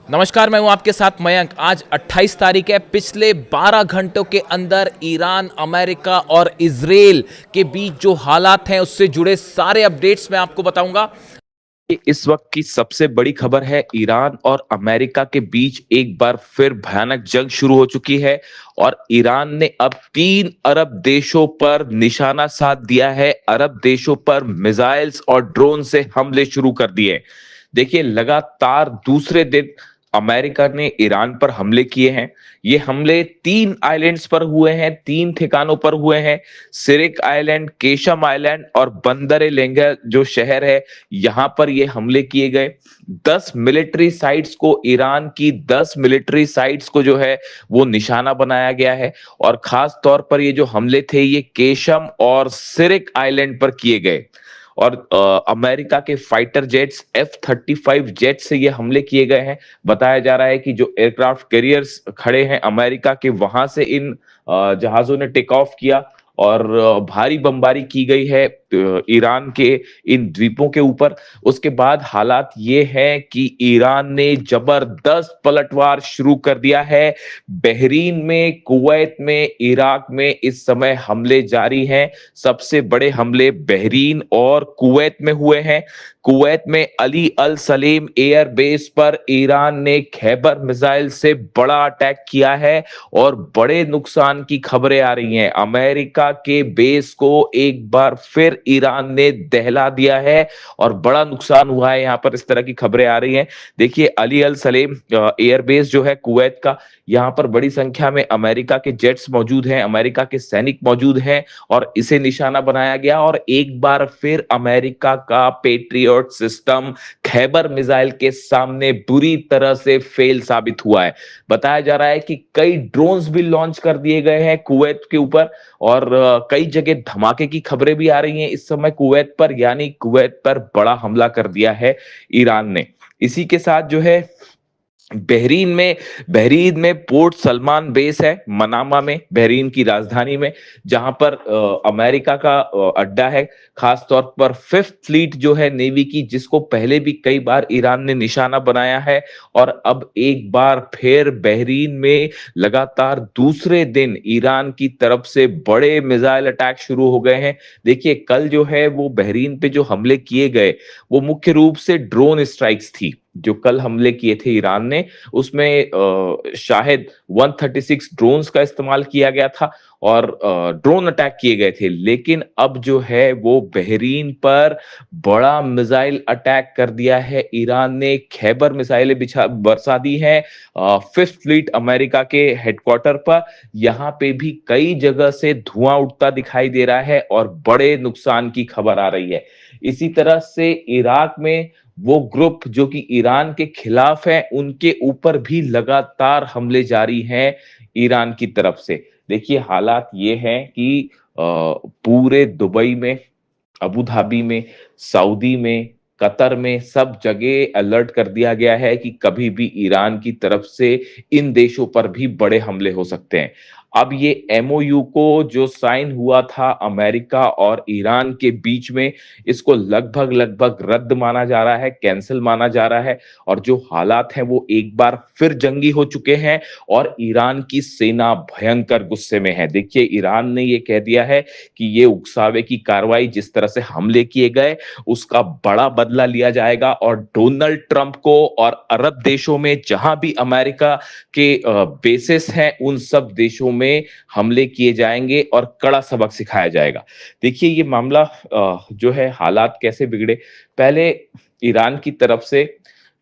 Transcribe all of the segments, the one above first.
नमस्कार, मैं हूं आपके साथ मयंक। आज 28 तारीख है। पिछले 12 घंटों के अंदर ईरान, अमेरिका और इजराइल के बीच जो हालात हैं उससे जुड़े सारे अपडेट्स मैं आपको बताऊंगा। इस वक्त की सबसे बड़ी खबर है, ईरान और अमेरिका के बीच एक बार फिर भयानक जंग शुरू हो चुकी है और ईरान ने अब 3 अरब देशों पर निशाना साध दिया है। अरब देशों पर मिसाइल्स और ड्रोन से हमले शुरू कर दिए। देखिए, लगातार दूसरे दिन अमेरिका ने ईरान पर हमले किए हैं। ये हमले 3 आइलैंड्स पर हुए हैं, 3 ठिकानों पर हुए हैं। सिरिक आइलैंड, केशम आइलैंड और बंदर ए लेंगा जो शहर है, यहां पर ये हमले किए गए। 10 मिलिट्री साइट्स को, ईरान की 10 मिलिट्री साइट्स को जो है वो निशाना बनाया गया है। और खास तौर पर ये जो हमले थे, ये केशम और सिरिक आइलैंड पर किए गए। और अमेरिका के फाइटर जेट्स F-35 जेट से ये हमले किए गए हैं। बताया जा रहा है कि जो एयरक्राफ्ट कैरियर्स खड़े हैं अमेरिका के, वहां से इन जहाजों ने टेक ऑफ किया और भारी बमबारी की गई है ईरान के इन द्वीपों के ऊपर। उसके बाद हालात ये है कि ईरान ने जबरदस्त पलटवार शुरू कर दिया है। बहरीन में, कुवैत में, इराक में इस समय हमले जारी हैं। सबसे बड़े हमले बहरीन और कुवैत में हुए हैं। कुवैत में अली अल सलेम एयर बेस पर ईरान ने खैबर मिसाइल से बड़ा अटैक किया है और बड़े नुकसान की खबरें आ रही हैं। अमेरिका के बेस को एक बार फिर ईरान ने दहला दिया है और बड़ा नुकसान हुआ है। यहां पर इस तरह की खबरें आ रही हैं। देखिए, अली अल सलेम एयर बेस जो है कुवैत का, यहां पर बड़ी संख्या में अमेरिका के जेट्स मौजूद हैं, अमेरिका के सैनिक मौजूद हैं और इसे निशाना बनाया गया। और एक बार फिर अमेरिका का पेट्रियट सिस्टम खैबर मिसाइल के सामने बुरी तरह से फेल साबित हुआ है। बताया जा रहा है कि कई ड्रोन्स भी लॉन्च कर दिए गए हैं कुवैत के ऊपर और कई जगह धमाके की खबरें भी आ रही हैं इस समय कुवैत पर, यानी कुवैत पर बड़ा हमला कर दिया है ईरान ने। इसी के साथ जो है बहरीन में पोर्ट सलमान बेस है, मनामा में, बहरीन की राजधानी में, जहां पर अमेरिका का अड्डा है। खास तौर पर फिफ्थ फ्लीट जो है नेवी की, जिसको पहले भी कई बार ईरान ने निशाना बनाया है। और अब एक बार फिर बहरीन में लगातार दूसरे दिन ईरान की तरफ से बड़े मिसाइल अटैक शुरू हो गए हैं। देखिए, कल जो है वो बहरीन पे जो हमले किए गए, वो मुख्य रूप से ड्रोन स्ट्राइक्स थी। जो कल हमले किए थे ईरान ने, उसमें शायद 136 ड्रोन्स का इस्तेमाल किया गया था और ड्रोन अटैक किए गए थे। लेकिन अब जो है वो बहरीन पर बड़ा मिसाइल अटैक कर दिया है ईरान ने। खैबर मिसाइलें बरसा दी हैं फिफ्थ फ्लीट अमेरिका के हेडक्वार्टर पर। यहां पे भी कई जगह से धुआं उठता दिखाई दे रहा है और बड़े नुकसान की खबर आ रही है। इसी तरह से इराक में वो ग्रुप जो कि ईरान के खिलाफ है, उनके ऊपर भी लगातार हमले जारी हैं ईरान की तरफ से। देखिए, हालात ये हैं कि पूरे दुबई में, अबू धाबी में, सऊदी में, कतर में, सब जगह अलर्ट कर दिया गया है कि कभी भी ईरान की तरफ से इन देशों पर भी बड़े हमले हो सकते हैं। अब ये एमओयू को जो साइन हुआ था अमेरिका और ईरान के बीच में, इसको लगभग लगभग रद्द माना जा रहा है, कैंसिल माना जा रहा है। और जो हालात हैं वो एक बार फिर जंगी हो चुके हैं और ईरान की सेना भयंकर गुस्से में है। देखिए, ईरान ने ये कह दिया है कि ये उकसावे की कार्रवाई, जिस तरह से हमले किए गए, उसका बड़ा बदला लिया जाएगा और डोनाल्ड ट्रंप को और अरब देशों में जहां भी अमेरिका के बेसिस हैं, उन सब देशों में हमले किए जाएंगे और कड़ा सबक सिखाया जाएगा। देखिए, ये मामला जो है, हालात कैसे बिगड़े। पहले ईरान की तरफ से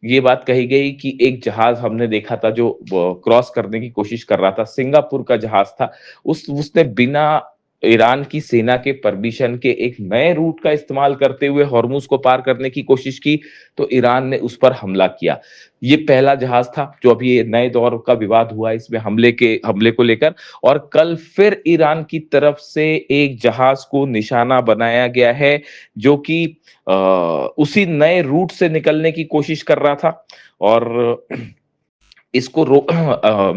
ये बात कही गई कि एक जहाज हमने देखा था जो क्रॉस करने की कोशिश कर रहा था, सिंगापुर का जहाज था। उसने बिना ईरान की सेना के परमिशन के एक नए रूट का इस्तेमाल करते हुए हॉर्मुज को पार करने की कोशिश की, तो ईरान ने उस पर हमला किया। ये पहला जहाज था जो अभी ये नए दौर का विवाद हुआ है इसमें हमले को लेकर। और कल फिर ईरान की तरफ से एक जहाज को निशाना बनाया गया है जो कि उसी नए रूट से निकलने की कोशिश कर रहा था। और इसको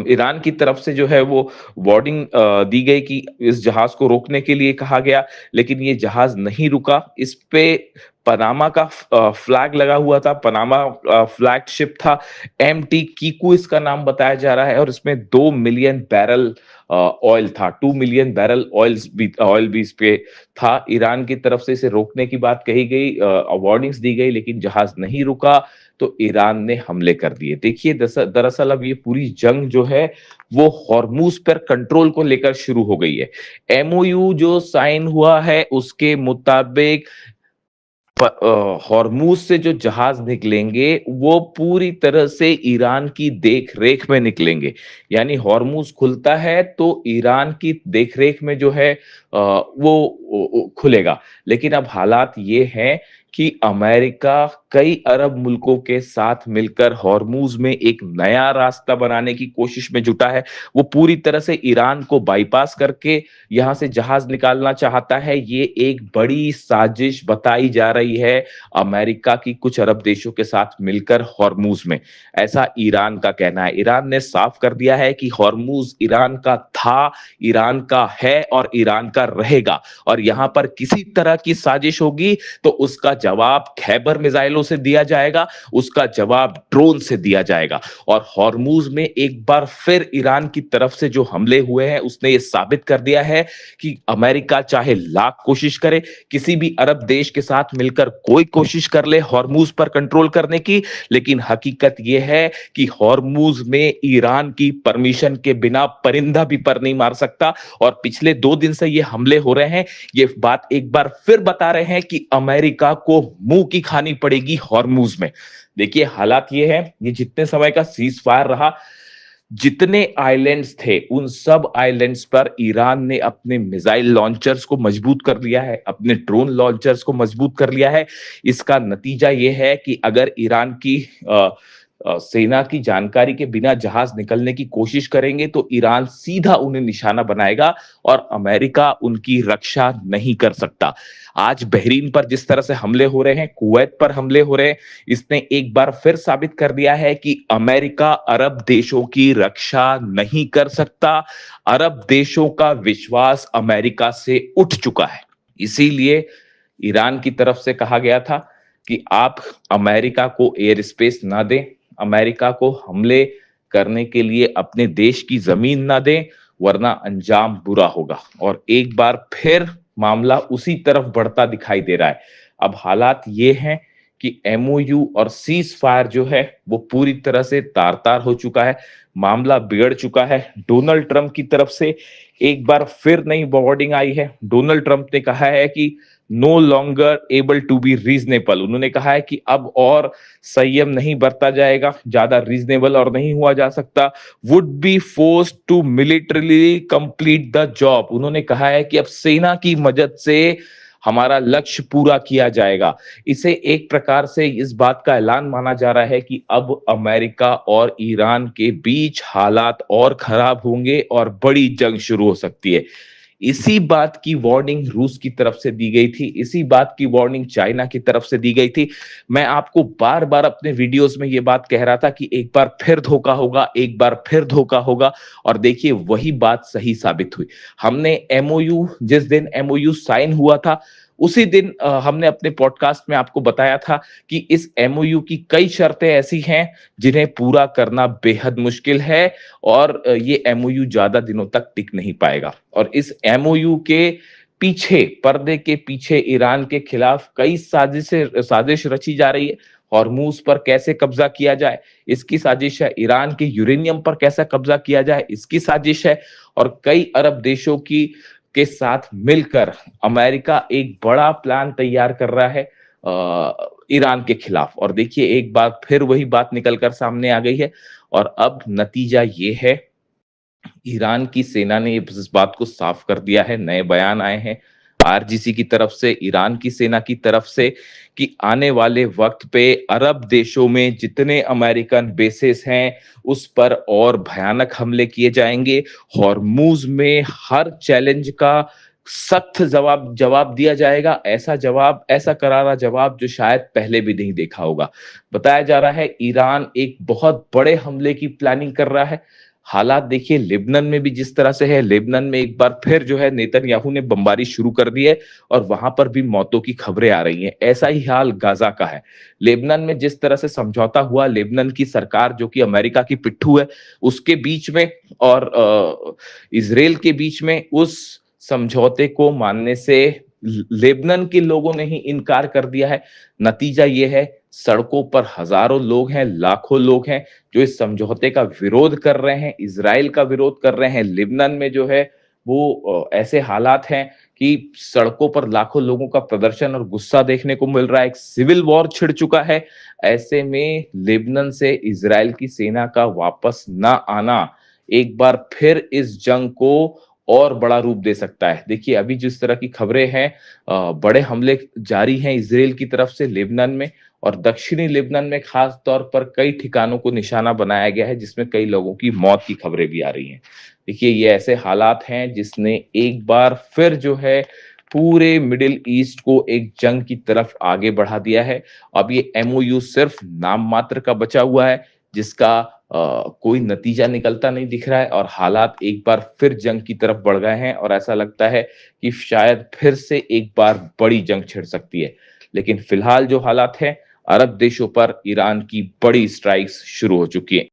ईरान की तरफ से जो है वो वार्निंग दी गई कि इस जहाज को रोकने के लिए कहा गया, लेकिन ये जहाज नहीं रुका। इस पे पनामा का फ्लैग लगा हुआ था, पनामा फ्लैग शिप था, एमटी कीकू इसका नाम बताया जा रहा है, और इसमें 2 मिलियन बैरल ऑयल था, 2 मिलियन बैरल ऑयल भी इस पे था। ईरान की तरफ से इसे रोकने की बात कही गई, वार्निंग्स दी गई, लेकिन जहाज नहीं रुका तो ईरान ने हमले कर दिए। देखिए दरअसल अब ये पूरी जंग जो है वो हॉर्मूज पर कंट्रोल को लेकर शुरू हो गई है। एमओयू जो साइन हुआ है उसके मुताबिक हॉर्मूज से जो जहाज निकलेंगे वो पूरी तरह से ईरान की देख रेख में निकलेंगे। यानी हॉर्मूज खुलता है तो ईरान की देख रेख में जो है वो खुलेगा। लेकिन अब हालात ये हैं कि अमेरिका कई अरब मुल्कों के साथ मिलकर हॉर्मूज में एक नया रास्ता बनाने की कोशिश में जुटा है। वो पूरी तरह से ईरान को बाईपास करके यहां से जहाज निकालना चाहता है। ये एक बड़ी साजिश बताई जा रही है अमेरिका की कुछ अरब देशों के साथ मिलकर हॉर्मूज में, ऐसा ईरान का कहना है। ईरान ने साफ कर दिया है कि हॉर्मूज ईरान का था, ईरान का है और ईरान का रहेगा, और यहां पर किसी तरह की साजिश होगी तो उसका जवाब खैबर मिसाइलों से दिया जाएगा, उसका जवाब ड्रोन से दिया जाएगा। और हॉर्मूज में एक बार फिर ईरान की तरफ से जो हमले हुए हैं उसने ये साबित कर दिया है कि अमेरिका चाहे लाख कोशिश करे, किसी भी अरब देश के साथ मिलकर कोई कोशिश कर ले हॉर्मूज पर कंट्रोल करने की, लेकिन हकीकत यह है कि हॉर्मूज में ईरान की परमिशन के बिना परिंदा भी पर नहीं मार सकता। और पिछले 2 दिन से ये हमले हो रहे हैं, ये बात एक बार फिर बता रहे हैं कि अमेरिका को मुंह की खानी पड़ेगी हॉर्मूज में। देखिए हालात ये है, ये जितने समय का सीज फायर रहा, जितने आइलैंड्स थे उन सब आइलैंड्स पर ईरान ने अपने मिसाइल लॉन्चर्स को मजबूत कर लिया है, अपने ड्रोन लॉन्चर्स को मजबूत कर लिया है। इसका नतीजा यह है कि अगर ईरान की सेना की जानकारी के बिना जहाज निकलने की कोशिश करेंगे तो ईरान सीधा उन्हें निशाना बनाएगा और अमेरिका उनकी रक्षा नहीं कर सकता। आज बहरीन पर जिस तरह से हमले हो रहे हैं, कुवैत पर हमले हो रहे हैं, इसने एक बार फिर साबित कर दिया है कि अमेरिका अरब देशों की रक्षा नहीं कर सकता। अरब देशों का विश्वास अमेरिका से उठ चुका है। इसीलिए ईरान की तरफ से कहा गया था कि आप अमेरिका को एयर स्पेस ना दें, अमेरिका को हमले करने के लिए अपने देश की जमीन ना दें, वरना अंजाम बुरा होगा। और एक बार फिर मामला उसी तरफ बढ़ता दिखाई दे रहा है। अब हालात ये हैं कि एमओयू और सीज फायर जो है वो पूरी तरह से तार-तार हो चुका है, मामला बिगड़ चुका है। डोनाल्ड ट्रंप की तरफ से एक बार फिर नई वार्निंग आई है। डोनाल्ड ट्रंप ने कहा है कि no longer able to be reasonable. उन्होंने कहा है कि अब और संयम नहीं बरता जाएगा, ज्यादा रीजनेबल और नहीं हुआ जा सकता। Would be forced to militarily complete the job. उन्होंने कहा है कि अब सेना की मदद से हमारा लक्ष्य पूरा किया जाएगा। इसे एक प्रकार से इस बात का ऐलान माना जा रहा है कि अब अमेरिका और ईरान के बीच हालात और खराब होंगे और बड़ी जंग शुरू हो सकती है। इसी बात की वार्निंग रूस की तरफ से दी गई थी, इसी बात की वार्निंग चाइना की तरफ से दी गई थी। मैं आपको बार बार अपने वीडियोस में यह बात कह रहा था कि एक बार फिर धोखा होगा, एक बार फिर धोखा होगा, और देखिए वही बात सही साबित हुई। हमने एमओयू, जिस दिन एमओयू साइन हुआ था उसी दिन हमने अपने पॉडकास्ट में आपको बताया था कि इस एमओयू की कई शर्तें ऐसी हैं जिन्हें पूरा करना बेहद मुश्किल है, और ये एमओयू ज्यादा दिनों तक टिक नहीं पाएगा। और इस एमओयू के पीछे, पर्दे के पीछे ईरान के खिलाफ कई साजिश रची जा रही है। हॉर्मूज पर कैसे कब्जा किया जाए, इसकी साजिश है। ईरान के यूरेनियम पर कैसे कब्जा किया जाए, इसकी साजिश है। और कई अरब देशों की के साथ मिलकर अमेरिका एक बड़ा प्लान तैयार कर रहा है ईरान के खिलाफ। और देखिए एक बार फिर वही बात निकलकर सामने आ गई है, और अब नतीजा ये है, ईरान की सेना ने इस बात को साफ कर दिया है। नए बयान आए हैं आरजीसी की तरफ से, ईरान की सेना की तरफ से, कि आने वाले वक्त पे अरब देशों में जितने अमेरिकन बेसेस हैं उस पर और भयानक हमले किए जाएंगे। हॉर्मूज में हर चैलेंज का सख्त जवाब दिया जाएगा। ऐसा करारा जवाब जो शायद पहले भी नहीं देखा होगा। बताया जा रहा है ईरान एक बहुत बड़े हमले की प्लानिंग कर रहा है। हालात देखिए लेबनान में भी जिस तरह से है, लेबनान में एक बार फिर जो है नेतन्याहू ने बमबारी शुरू कर दी है और वहां पर भी मौतों की खबरें आ रही हैं। ऐसा ही हाल गाजा का है। लेबनान में जिस तरह से समझौता हुआ, लेबनान की सरकार जो कि अमेरिका की पिट्ठू है, उसके बीच में और इजराइल के बीच में उस समझौते को मानने से लेबनान के लोगों ने ही इनकार कर दिया है। नतीजा ये है, सड़कों पर हजारों लोग हैं, लाखों लोग हैं जो इस समझौते का विरोध कर रहे हैं, इजराइल का विरोध कर रहे हैं। लेबनान में जो है वो ऐसे हालात हैं कि सड़कों पर लाखों लोगों का प्रदर्शन और गुस्सा देखने को मिल रहा है। एक सिविल वॉर छिड़ चुका है। ऐसे में लेबनान से इजराइल की सेना का वापस ना आना एक बार फिर इस जंग को और बड़ा रूप दे सकता है। देखिए अभी जिस तरह की खबरें हैं, बड़े हमले जारी हैं इजराइल की तरफ से लेबनान में, और दक्षिणी लेबनान में खास तौर पर कई ठिकानों को निशाना बनाया गया है जिसमें कई लोगों की मौत की खबरें भी आ रही हैं। देखिए ये ऐसे हालात हैं जिसने एक बार फिर जो है पूरे मिडिल ईस्ट को एक जंग की तरफ आगे बढ़ा दिया है। अब ये एमओयू सिर्फ नाम मात्र का बचा हुआ है जिसका कोई नतीजा निकलता नहीं दिख रहा है, और हालात एक बार फिर जंग की तरफ बढ़ गए हैं और ऐसा लगता है कि शायद फिर से एक बार बड़ी जंग छिड़ सकती है। लेकिन फिलहाल जो हालात हैं, अरब देशों पर ईरान की बड़ी स्ट्राइक्स शुरू हो चुकी हैं।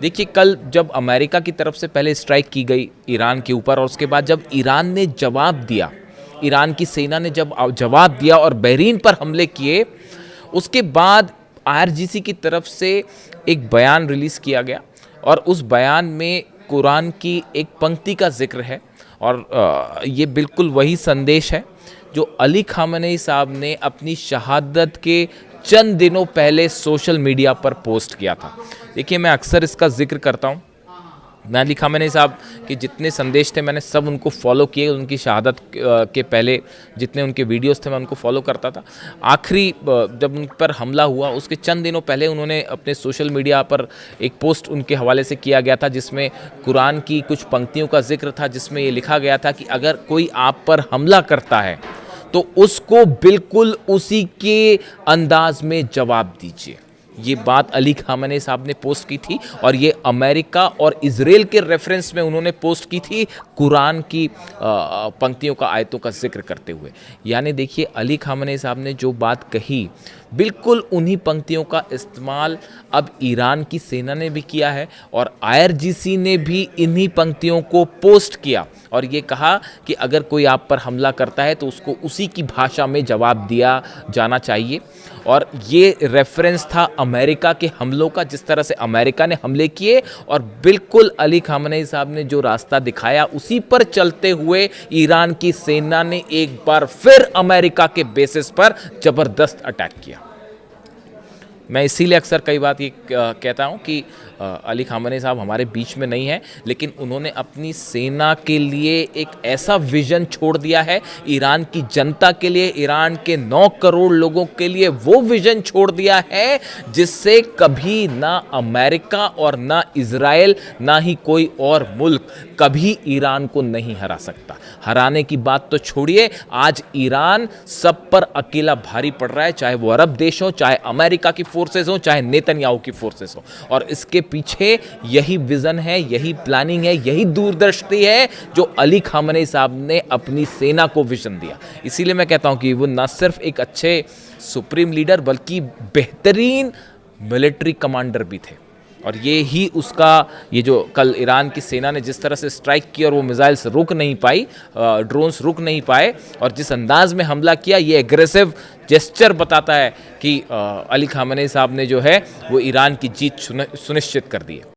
देखिए कल जब अमेरिका की तरफ से पहले स्ट्राइक की गई ईरान के ऊपर, और उसके बाद जब ईरान ने जवाब दिया, ईरान की सेना ने जब जवाब दिया और बहरीन पर हमले किए, उसके बाद आईआरजीसी की तरफ से एक बयान रिलीज़ किया गया और उस बयान में कुरान की एक पंक्ति का जिक्र है, और ये बिल्कुल वही संदेश है जो अली खामेनी साहब ने अपनी शहादत के चंद दिनों पहले सोशल मीडिया पर पोस्ट किया था। देखिए मैं अक्सर इसका जिक्र करता हूँ। मैं अली खामेनी साहब के जितने संदेश थे मैंने सब उनको फॉलो किए। उनकी शहादत के पहले जितने उनके वीडियोस थे मैं उनको फॉलो करता था। आखिरी जब उन पर हमला हुआ उसके चंद दिनों पहले उन्होंने अपने सोशल मीडिया पर एक पोस्ट उनके हवाले से किया गया था जिसमें कुरान की कुछ पंक्तियों का जिक्र था, जिसमें ये लिखा गया था कि अगर कोई आप पर हमला करता है तो उसको बिल्कुल उसी के अंदाज में जवाब दीजिए। ये बात अली खामेनी साहब ने पोस्ट की थी और ये अमेरिका और इजराइल के रेफरेंस में उन्होंने पोस्ट की थी कुरान की पंक्तियों का, आयतों का जिक्र करते हुए। यानी देखिए अली खामेनी साहब ने जो बात कही बिल्कुल उन्हीं पंक्तियों का इस्तेमाल अब ईरान की सेना ने भी किया है और आईआरजीसी ने भी इन्हीं पंक्तियों को पोस्ट किया और ये कहा कि अगर कोई आप पर हमला करता है तो उसको उसी की भाषा में जवाब दिया जाना चाहिए। और ये रेफरेंस था अमेरिका के हमलों का, जिस तरह से अमेरिका ने हमले किए और बिल्कुल अली खामेनी साहब ने जो रास्ता दिखाया उसी पर चलते हुए ईरान की सेना ने एक बार फिर अमेरिका के बेसिस पर जबरदस्त अटैक किया। मैं इसीलिए अक्सर कई बात ये कहता हूँ कि अली खामेनी साहब हमारे बीच में नहीं है, लेकिन उन्होंने अपनी सेना के लिए एक ऐसा विजन छोड़ दिया है, ईरान की जनता के लिए, ईरान के 9 करोड़ लोगों के लिए वो विजन छोड़ दिया है जिससे कभी ना अमेरिका और ना इजराइल ना ही कोई और मुल्क कभी ईरान को नहीं हरा सकता। हराने की बात तो छोड़िए, आज ईरान सब पर अकेला भारी पड़ रहा है, चाहे वो अरब देश हो, चाहे अमेरिका की फोर्सेस हो, चाहे नेतन्याहू की फोर्सेस हो। और इसके पीछे यही विजन है, यही प्लानिंग है, यही दूरदृष्टि है जो अली खामेनी साहब ने अपनी सेना को विजन दिया। इसीलिए मैं कहता हूं कि वो न सिर्फ एक अच्छे सुप्रीम लीडर बल्कि बेहतरीन मिलिट्री कमांडर भी थे। और ये ही उसका, ये जो कल ईरान की सेना ने जिस तरह से स्ट्राइक की और वो मिसाइल्स रुक नहीं पाई, ड्रोन्स रुक नहीं पाए और जिस अंदाज में हमला किया, ये एग्रेसिव जेस्चर बताता है कि अली खामेनी साहब ने जो है वो ईरान की जीत सुनिश्चित कर दी है।